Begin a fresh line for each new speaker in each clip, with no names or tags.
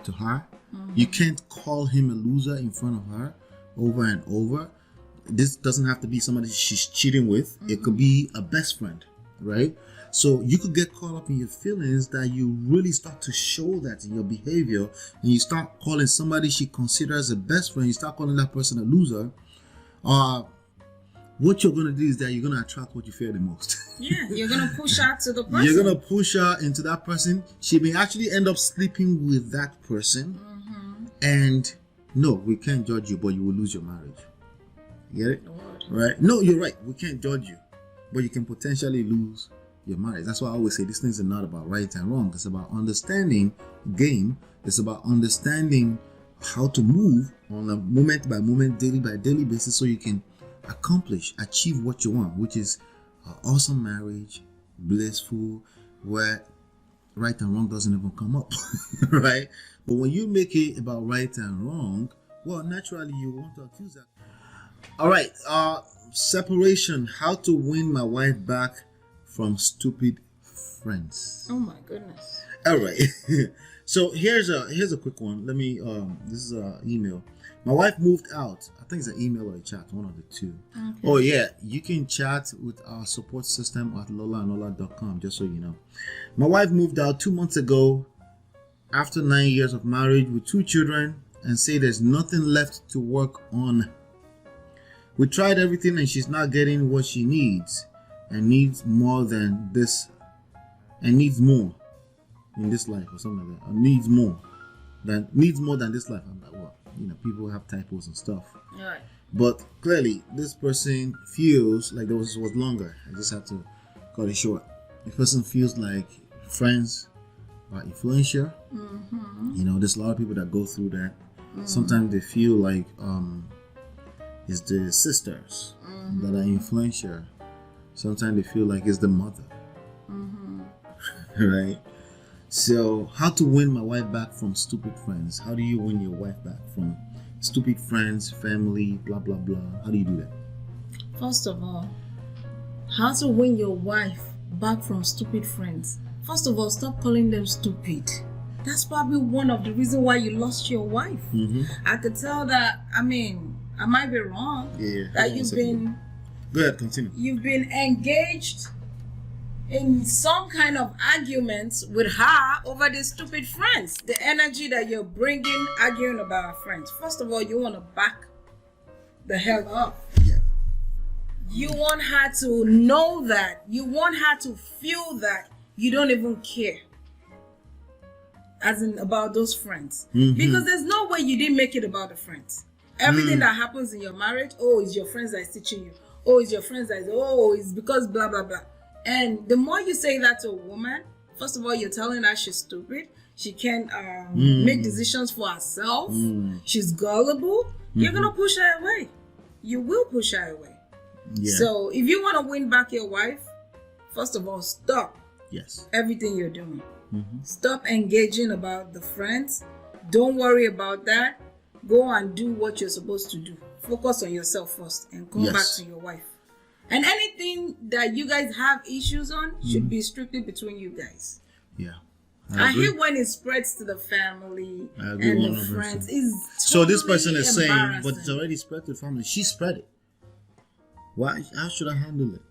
up to her. You can't call him a loser in front of her over and over. This doesn't have to be somebody she's cheating with. It could be a best friend, right? So you could get caught up in your feelings that you really start to show that in your behavior, and you start calling somebody she considers a best friend, you start calling that person a loser. What you're going to do is that you're going to attract what you fear the most.
Yeah, you're going to push her to the person.
You're going to push her into that person. She may actually end up sleeping with that person. And no, we can't judge you, but you will lose your marriage. You get it? Right? No, you're right. We can't judge you, but you can potentially lose your marriage. That's why I always say these things are not about right and wrong. It's about understanding game. It's about understanding how to move on a moment by moment, daily by daily basis, so you can achieve what you want, which is an awesome marriage, blissful, where right and wrong doesn't even come up. Right? But when you make it about right and wrong, well, naturally you want to accuse that. All right, separation, how to win my wife back from stupid friends.
Oh my goodness.
All right. So here's a quick one. Let me this is an email. My wife moved out. I think it's an email or a chat, one of the two. Okay. Oh yeah, you can chat with our support system at lolaola.com, just so you know. My wife moved out 2 months ago after 9 years of marriage with 2 children, and say there's nothing left to work on. We tried everything and she's not getting what she needs, and needs more than this, and needs more in this life, or something like that. Or needs more than this life. I'm like, well, people have typos and stuff.
All right.
But clearly, this person feels like this was longer. I just have to cut it short. This person feels like friends are influential. There's a lot of people that go through that. Sometimes they feel like it's the sisters that are influential. Sometimes they feel like it's the mother. Right? So, how to win my wife back from stupid friends? How do you win your wife back from stupid friends, family, blah, blah, blah? How do you do that?
First of all, how to win your wife back from stupid friends? First of all, stop calling them stupid. That's probably one of the reasons why you lost your wife. I could tell that, I might be wrong.
Yeah.
That you've been...
Go ahead, continue.
You've been engaged in some kind of arguments with her over these stupid friends. The energy that you're bringing, arguing about her friends. First of all, you want to back the hell up.
Yeah.
You want her to know that. You want her to feel that you don't even care. As in about those friends. Because there's no way you didn't make it about the friends. Everything that happens in your marriage, it's your friends that is teaching you. It's your friends that is, it's because blah, blah, blah. And the more you say that to a woman, first of all, you're telling her she's stupid. She can't make decisions for herself. She's gullible. You're going to push her away. You will push her away. Yeah. So if you want to win back your wife, first of all, stop everything you're doing. Stop engaging about the friends. Don't worry about that. Go and do what you're supposed to do. Focus on yourself first and come back to your wife. And anything that you guys have issues on should be strictly between you guys.
Yeah.
I hate when it spreads to the family and the friends.
So this person is saying, but it's already spread to the family. She spread it. Why? How should I handle it?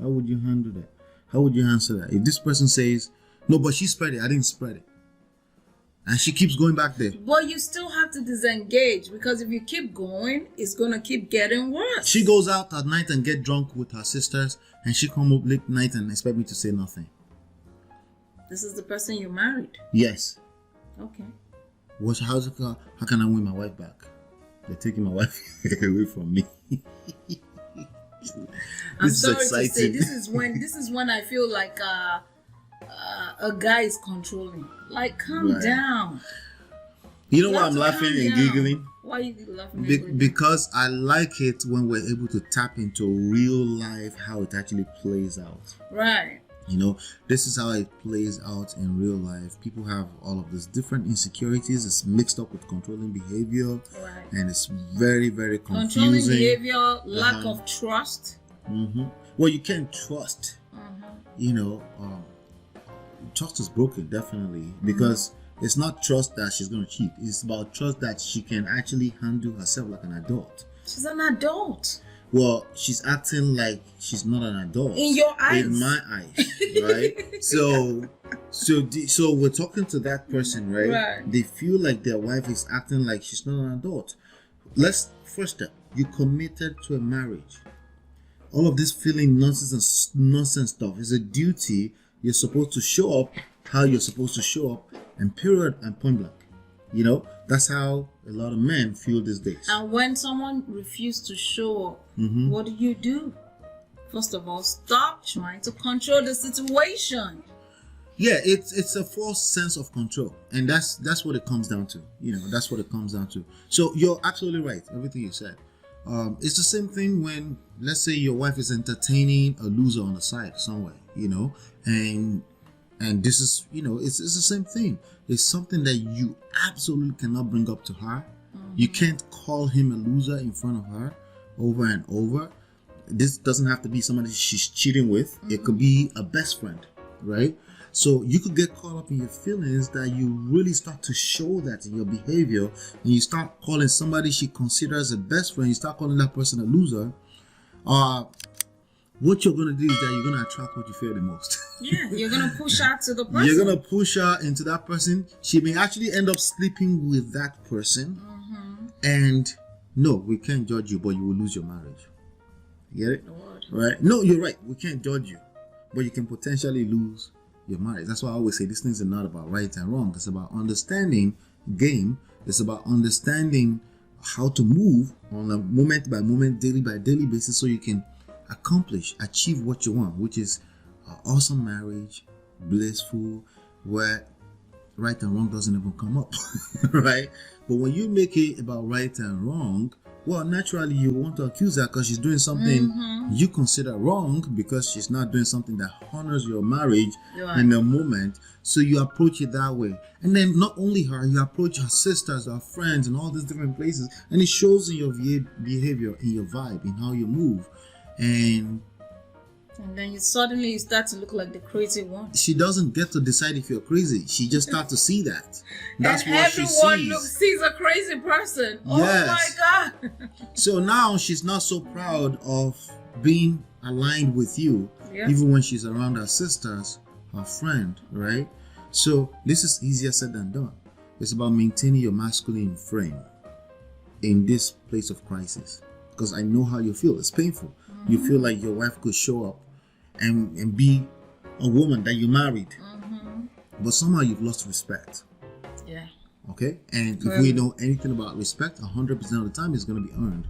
How would you handle that? How would you answer that? If this person says, no, but she spread it, I didn't spread it, and she keeps going back there.
But you still have to disengage, because if you keep going, it's going to keep getting worse.
She goes out at night and get drunk with her sisters, and she come up late night and expect me to say nothing.
This is the person you married?
Yes.
Okay.
How can I win my wife back? They're taking my wife away from me.
I'm sorry to say, this is when I feel like a guy is controlling. Like, calm down.
You know why I'm laughing and giggling?
Why are you laughing and giggling?
Because I like it when we're able to tap into real life, how it actually plays out.
Right.
This is how it plays out in real life. People have all of these different insecurities. It's mixed up with controlling behavior. Right. And it's very, very confusing.
Controlling behavior, lack of trust.
Well, you can't trust. Trust is broken, definitely. Because It's not trust that she's going to cheat. It's about trust that she can actually handle herself like an adult.
She's an adult.
Well, she's acting like she's not an adult.
In your eyes.
In my eyes, right? So we're talking to that person, right?
Right.
They feel like their wife is acting like she's not an adult. First step, you committed to a marriage. All of this feeling nonsense stuff is a duty. You're supposed to show up how you're supposed to show up, and period and point blank. You know, that's how a lot of men feel these days.
And when someone refuses to show up, what do? First of all, stop trying to control the situation.
Yeah, it's a false sense of control, and that's what it comes down to. You know, that's what it comes down to. So you're absolutely right, everything you said. It's the same thing when, let's say, your wife is entertaining a loser on the side somewhere, you know, and this is, you know, it's the same thing. It's something that you absolutely cannot bring up to her. You can't call him a loser in front of her over and over. This doesn't have to be somebody she's cheating with. It could be a best friend, right? So you could get caught up in your feelings that you really start to show that in your behavior, and you start calling somebody she considers a best friend, you start calling that person a loser. What you're going to do is that you're going to attract what you fear the most.
Yeah, you're going to push her to the person.
You're going to push her into that person. She may actually end up sleeping with that person. And no, we can't judge you, but you will lose your marriage. You get it?
Lord.
Right? No, you're right. We can't judge you, but you can potentially lose your marriage. That's why I always say these things are not about right and wrong. It's about understanding game. It's about understanding how to move on a moment by moment, daily by daily basis, so you can achieve what you want, which is an awesome marriage, blissful, where right and wrong doesn't even come up, right? But when you make it about right and wrong, well, naturally you want to accuse her because she's doing something you consider wrong, because she's not doing something that honors your marriage in the moment. So you approach it that way. And then not only her, you approach her sisters, her friends, and all these different places. And it shows in your behavior, in your vibe, in how you move. And
then you suddenly start to look like the crazy one.
She doesn't get to decide if you're crazy. She just starts to see that. That's
and
what she sees.
Everyone sees a crazy person.
Yes.
Oh my God.
So now she's not so proud of being aligned with you, even when she's around her sisters, her friend, right? So this is easier said than done. It's about maintaining your masculine frame in this place of crisis. Because I know how you feel. It's painful. You feel like your wife could show up and be a woman that you married. But somehow you've lost respect.
Yeah.
Okay? And if we know anything about respect, 100% of the time it's going to be earned.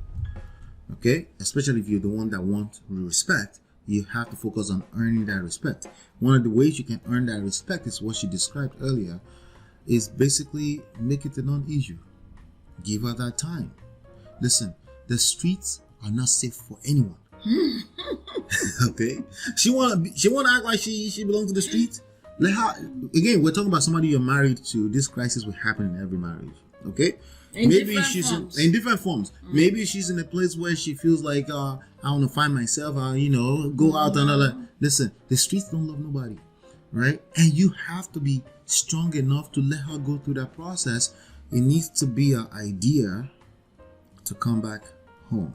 Okay? Especially if you're the one that wants respect, you have to focus on earning that respect. One of the ways you can earn that respect is what she described earlier, is basically make it a non-issue. Give her that time. Listen, the streets are not safe for anyone. Okay? She wanna act like she belongs to the streets. Let her. Again, we're talking about somebody you're married to. This crisis will happen in every marriage. Okay? Maybe she's in different forms. Maybe she's in a place where she feels like I want to find myself. Go out and all that. Listen, the streets don't love nobody, right? And you have to be strong enough to let her go through that process. It needs to be an idea to come back home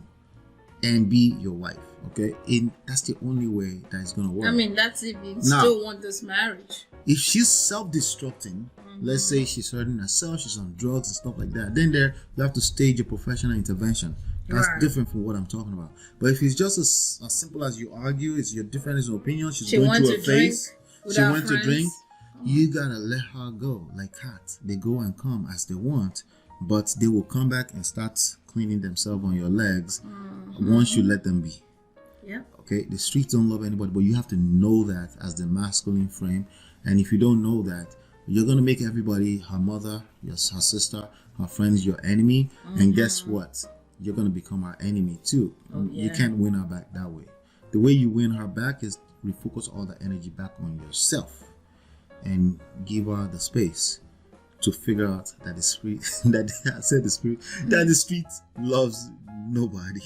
and be your wife. Okay, and that's the only way that it's gonna work.
I mean, that's if you still want this marriage.
If she's self-destructing, let's say she's hurting herself, she's on drugs and stuff like that, then you have to stage a professional intervention. That's different from what I'm talking about. But if it's just as simple as you argue, it's your difference in opinion, she went to drink, you gotta let her go. Like cats, they go and come as they want, but they will come back and start cleaning themselves on your legs once you let them be.
Yeah.
Okay, the streets don't love anybody, but you have to know that as the masculine frame. And if you don't know that, you're gonna make everybody, her mother, her sister, her friends, your enemy. And guess what? You're gonna become her enemy too. You can't win her back that way. The way you win her back is refocus all the energy back on yourself and give her the space to figure out that the street that the street loves nobody.